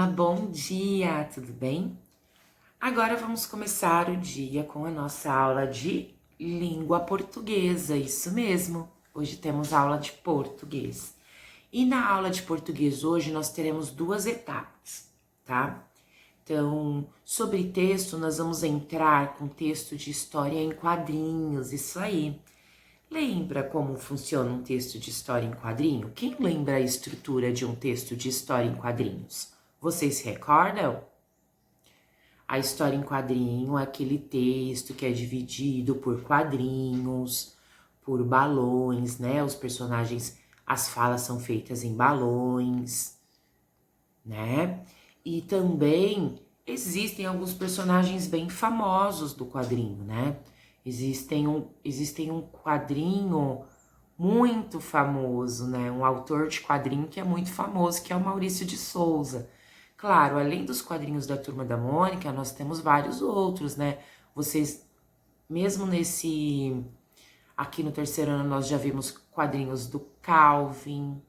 Bom dia, tudo bem? Agora vamos começar o dia com a nossa aula de língua portuguesa, isso mesmo. Hoje temos aula de português. E na aula de português hoje nós teremos duas etapas, tá? Então, sobre texto, nós vamos entrar com texto de história em quadrinhos, isso aí. Lembra como funciona um texto de história em quadrinho? Quem lembra a estrutura de um texto de história em quadrinhos? Vocês se recordam? A história em quadrinho é aquele texto que é dividido por quadrinhos, por balões, né? Os personagens, as falas são feitas em balões, né? E também existem alguns personagens bem famosos do quadrinho, né? Existem um quadrinho muito famoso, né? Um autor de quadrinho que é muito famoso, que é o Maurício de Souza. Claro, além dos quadrinhos da Turma da Mônica, nós temos vários outros, né? Vocês, mesmo aqui no terceiro ano, nós já vimos quadrinhos do Calvin.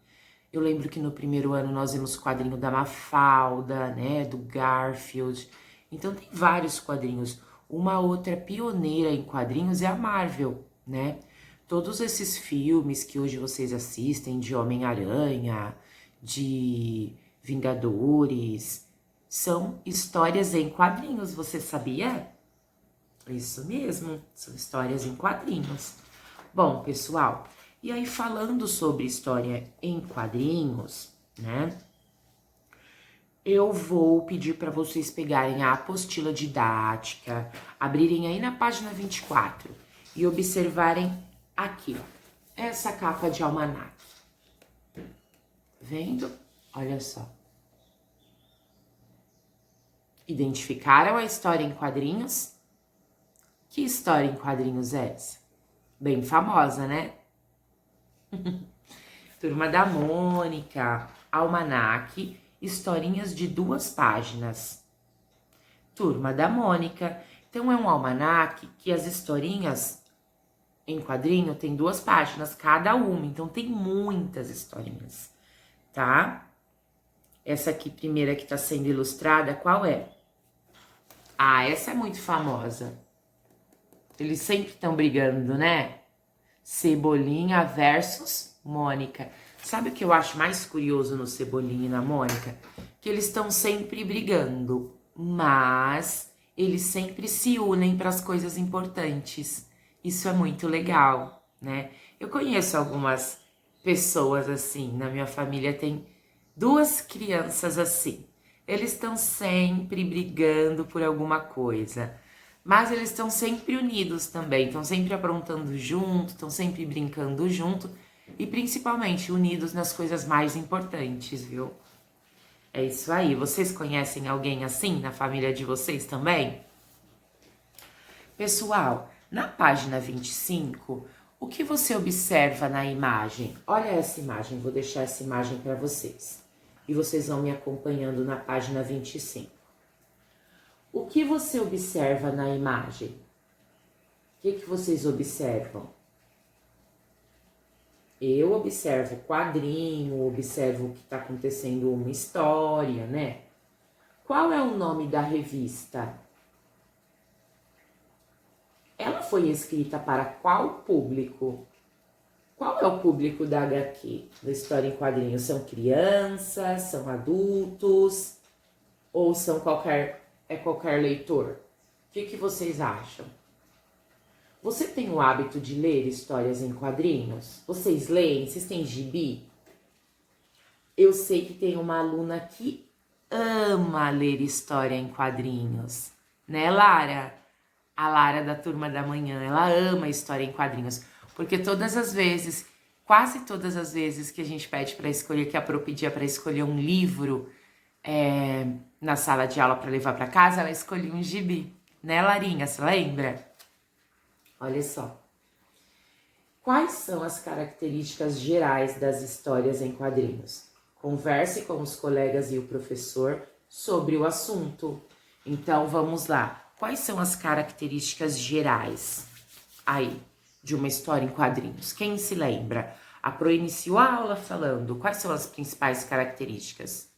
Eu lembro que no primeiro ano nós vimos quadrinho da Mafalda, né? Do Garfield. Então tem vários quadrinhos. Uma outra pioneira em quadrinhos é a Marvel, né? Todos esses filmes que hoje vocês assistem, de Homem-Aranha, de Vingadores, são histórias em quadrinhos, você sabia? Isso mesmo, são histórias em quadrinhos. Bom, pessoal, e aí falando sobre história em quadrinhos, né? Eu vou pedir para vocês pegarem a apostila didática, abrirem aí na página 24 e observarem aqui, ó, essa capa de almanaque. Vendo? Olha só. Identificaram a história em quadrinhos? Que história em quadrinhos é essa? Bem famosa, né? Turma da Mônica, almanaque, historinhas de 2 páginas. Turma da Mônica. Então é um almanaque que as historinhas em quadrinho tem 2 páginas cada uma, então tem muitas historinhas, tá? Essa aqui primeira que tá sendo ilustrada, qual é? Ah, essa é muito famosa. Eles sempre estão brigando, né? Cebolinha versus Mônica. Sabe o que eu acho mais curioso no Cebolinha e na Mônica? Que eles estão sempre brigando, mas eles sempre se unem para as coisas importantes. Isso é muito legal, né? Eu conheço algumas pessoas assim, na minha família tem 2 crianças assim. Eles estão sempre brigando por alguma coisa, mas eles estão sempre unidos também, estão sempre aprontando junto, estão sempre brincando junto e principalmente unidos nas coisas mais importantes, viu? É isso aí. Vocês conhecem alguém assim na família de vocês também? Pessoal, na página 25, o que você observa na imagem? Olha essa imagem, vou deixar essa imagem para vocês. E vocês vão me acompanhando na página 25. O que você observa na imagem? O que vocês observam? Eu observo quadrinho, observo o que está acontecendo uma história, né? Qual é o nome da revista? Ela foi escrita para qual público? Qual é o público da HQ, da história em quadrinhos? São crianças, são adultos ou são qualquer leitor? O que vocês acham? Você tem o hábito de ler histórias em quadrinhos? Vocês leem? Vocês têm gibi? Eu sei que tem uma aluna que ama ler história em quadrinhos, né, Lara? A Lara da Turma da Manhã, ela ama história em quadrinhos, porque quase todas as vezes que a gente pede para escolher, que a Pro pedia para escolher um livro na sala de aula para levar para casa, ela escolhia um gibi, né, Larinha? Você lembra? Olha só. Quais são as características gerais das histórias em quadrinhos? Converse com os colegas e o professor sobre o assunto. Então, vamos lá. Quais são as características gerais aí de uma história em quadrinhos? Quem se lembra? A Pro iniciou a aula falando quais são as principais características.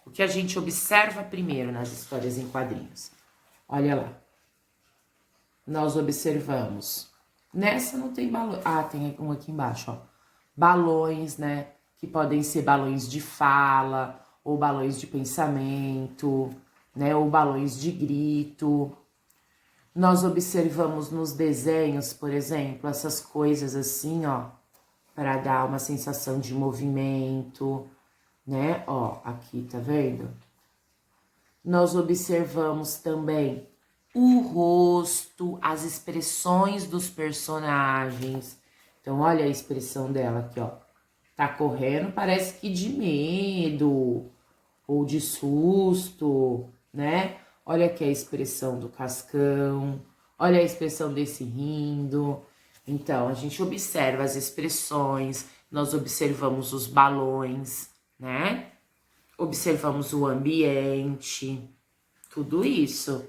O que a gente observa primeiro nas histórias em quadrinhos? Olha lá. Nós observamos. Nessa não tem balão. Ah, tem um aqui embaixo, ó. Balões, né? Que podem ser balões de fala, ou balões de pensamento, né? Ou balões de grito. Nós observamos nos desenhos, por exemplo, essas coisas assim, ó, para dar uma sensação de movimento, né? Ó, aqui, tá vendo? Nós observamos também o rosto, as expressões dos personagens. Então, olha a expressão dela aqui, ó. Tá correndo, parece que de medo ou de susto, né? Olha aqui a expressão do Cascão, olha a expressão desse rindo. Então, a gente observa as expressões, nós observamos os balões, né? Observamos o ambiente, tudo isso.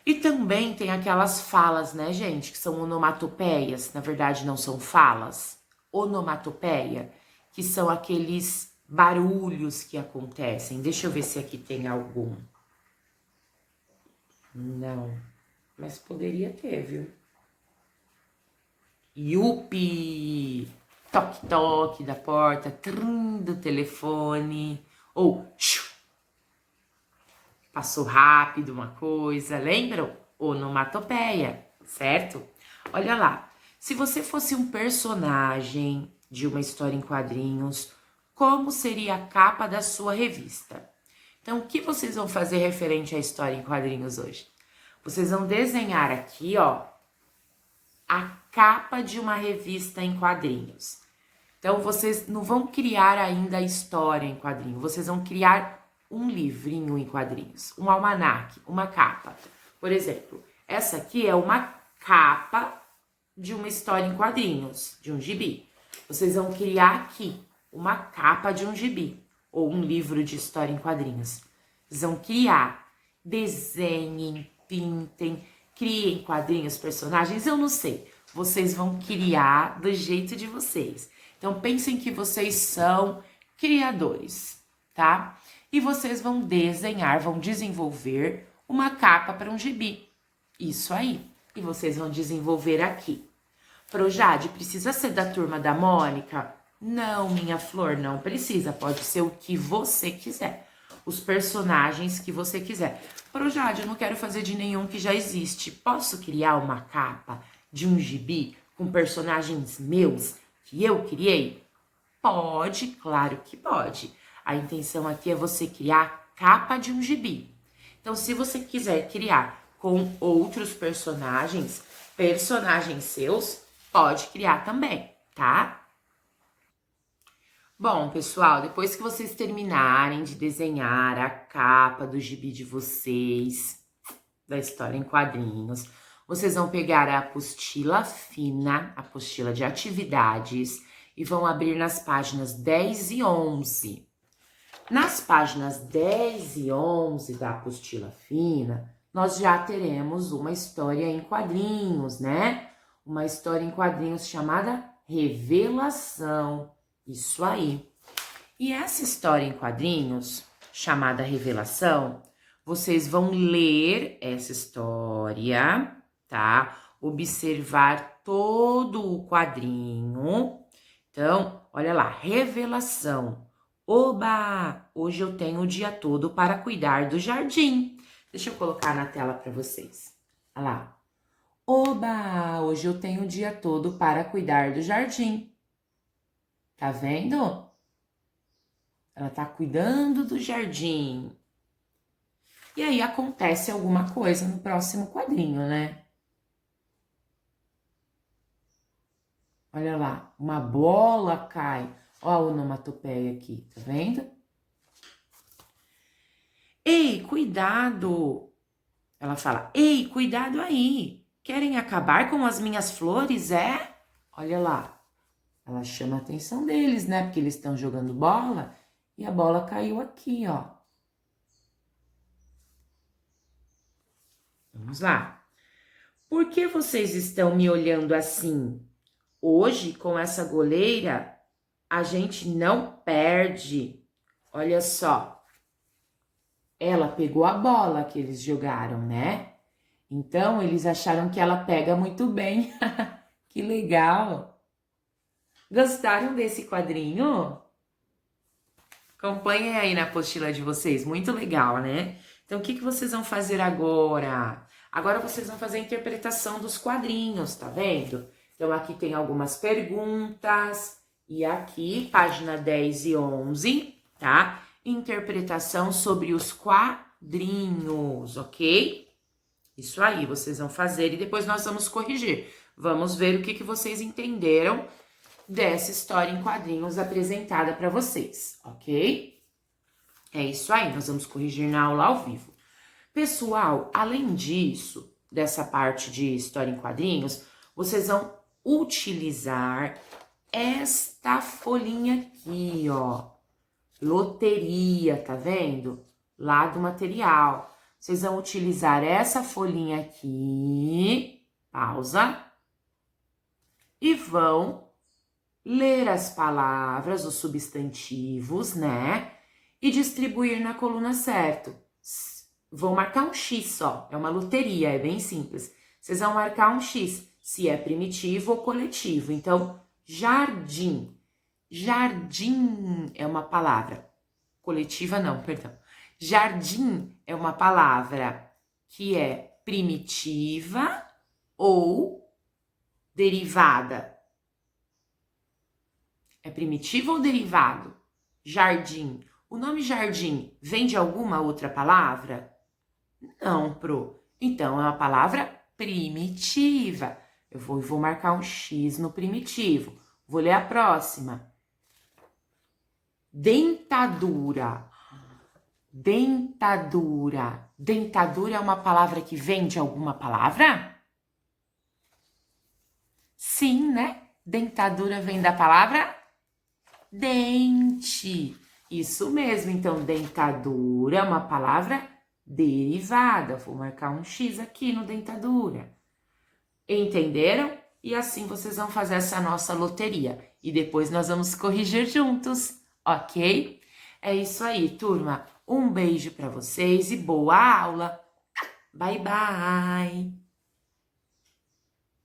E também tem aquelas falas, né, gente, que são onomatopeias, na verdade não são falas. Onomatopeia, que são aqueles barulhos que acontecem. Deixa eu ver se aqui tem algum. Não, mas poderia ter, viu? Yupi, toque-toque da porta, trim do telefone, ou passou rápido uma coisa, lembram? Onomatopeia, certo? Olha lá, se você fosse um personagem de uma história em quadrinhos, como seria a capa da sua revista? Então, o que vocês vão fazer referente à história em quadrinhos hoje? Vocês vão desenhar aqui, ó, a capa de uma revista em quadrinhos. Então, vocês não vão criar ainda a história em quadrinho, vocês vão criar um livrinho em quadrinhos, um almanaque, uma capa. Por exemplo, essa aqui é uma capa de uma história em quadrinhos, de um gibi. Vocês vão criar aqui uma capa de um gibi, ou um livro de história em quadrinhos. Vocês vão criar, desenhem, pintem, criem quadrinhos, personagens, eu não sei. Vocês vão criar do jeito de vocês. Então, pensem que vocês são criadores, tá? E vocês vão desenhar, vão desenvolver uma capa para um gibi. Isso aí. E vocês vão desenvolver aqui. Projade, precisa ser da turma da Mônica? Não, minha flor, não precisa. Pode ser o que você quiser. Os personagens que você quiser. Projade, eu não quero fazer de nenhum que já existe. Posso criar uma capa de um gibi com personagens meus que eu criei? Pode, claro que pode. A intenção aqui é você criar a capa de um gibi. Então, se você quiser criar com outros personagens seus, pode criar também, tá? Bom, pessoal, depois que vocês terminarem de desenhar a capa do gibi de vocês, da história em quadrinhos, vocês vão pegar a apostila fina, a apostila de atividades, e vão abrir nas páginas 10 e 11. Nas páginas 10 e 11 da apostila fina, nós já teremos uma história em quadrinhos, né? Uma história em quadrinhos chamada Revelação. Isso aí. E essa história em quadrinhos, chamada Revelação, vocês vão ler essa história, tá? Observar todo o quadrinho. Então, olha lá, Revelação. Oba! Hoje eu tenho o dia todo para cuidar do jardim. Deixa eu colocar na tela para vocês. Olha lá. Oba! Hoje eu tenho o dia todo para cuidar do jardim. Tá vendo? Ela tá cuidando do jardim. E aí acontece alguma coisa no próximo quadrinho, né? Olha lá, uma bola cai. Ó a onomatopeia aqui, tá vendo? Ei, cuidado! Ela fala, ei, cuidado aí! Querem acabar com as minhas flores, é? Olha lá, ela chama a atenção deles, né? Porque eles estão jogando bola e a bola caiu aqui, ó. Vamos lá. Por que vocês estão me olhando assim? Hoje, com essa goleira, a gente não perde. Olha só. Ela pegou a bola que eles jogaram, né? Então, eles acharam que ela pega muito bem. Que legal! Gostaram desse quadrinho? Acompanhem aí na apostila de vocês, muito legal, né? Então, o que vocês vão fazer agora? Agora vocês vão fazer a interpretação dos quadrinhos, tá vendo? Então, aqui tem algumas perguntas, e aqui, página 10 e 11, tá? Interpretação sobre os quadrinhos, ok? Isso aí, vocês vão fazer e depois nós vamos corrigir. Vamos ver o que vocês entenderam dessa história em quadrinhos apresentada para vocês, ok? É isso aí, nós vamos corrigir na aula ao vivo. Pessoal, além disso, dessa parte de história em quadrinhos, vocês vão utilizar esta folhinha aqui, ó. Loteria, tá vendo? Lá do material. Vocês vão utilizar essa folhinha aqui, pausa, e vão ler as palavras, os substantivos, né? E distribuir na coluna certo. Vão marcar um X só, é uma loteria, é bem simples. Vocês vão marcar um X, se é primitivo ou coletivo. Então, jardim. Jardim é uma palavra. Coletiva não, perdão. Jardim é uma palavra que é primitiva ou derivada. É primitivo ou derivado? Jardim. O nome jardim vem de alguma outra palavra? Não, Pro. Então, é uma palavra primitiva. Eu vou marcar um X no primitivo. Vou ler a próxima. Dentadura. Dentadura. Dentadura é uma palavra que vem de alguma palavra? Sim, né? Dentadura vem da palavra dente. Isso mesmo. Então, dentadura é uma palavra derivada. Vou marcar um X aqui no dentadura. Entenderam? E assim vocês vão fazer essa nossa loteria. E depois nós vamos corrigir juntos, ok? É isso aí, turma. Um beijo para vocês e boa aula. Bye, bye!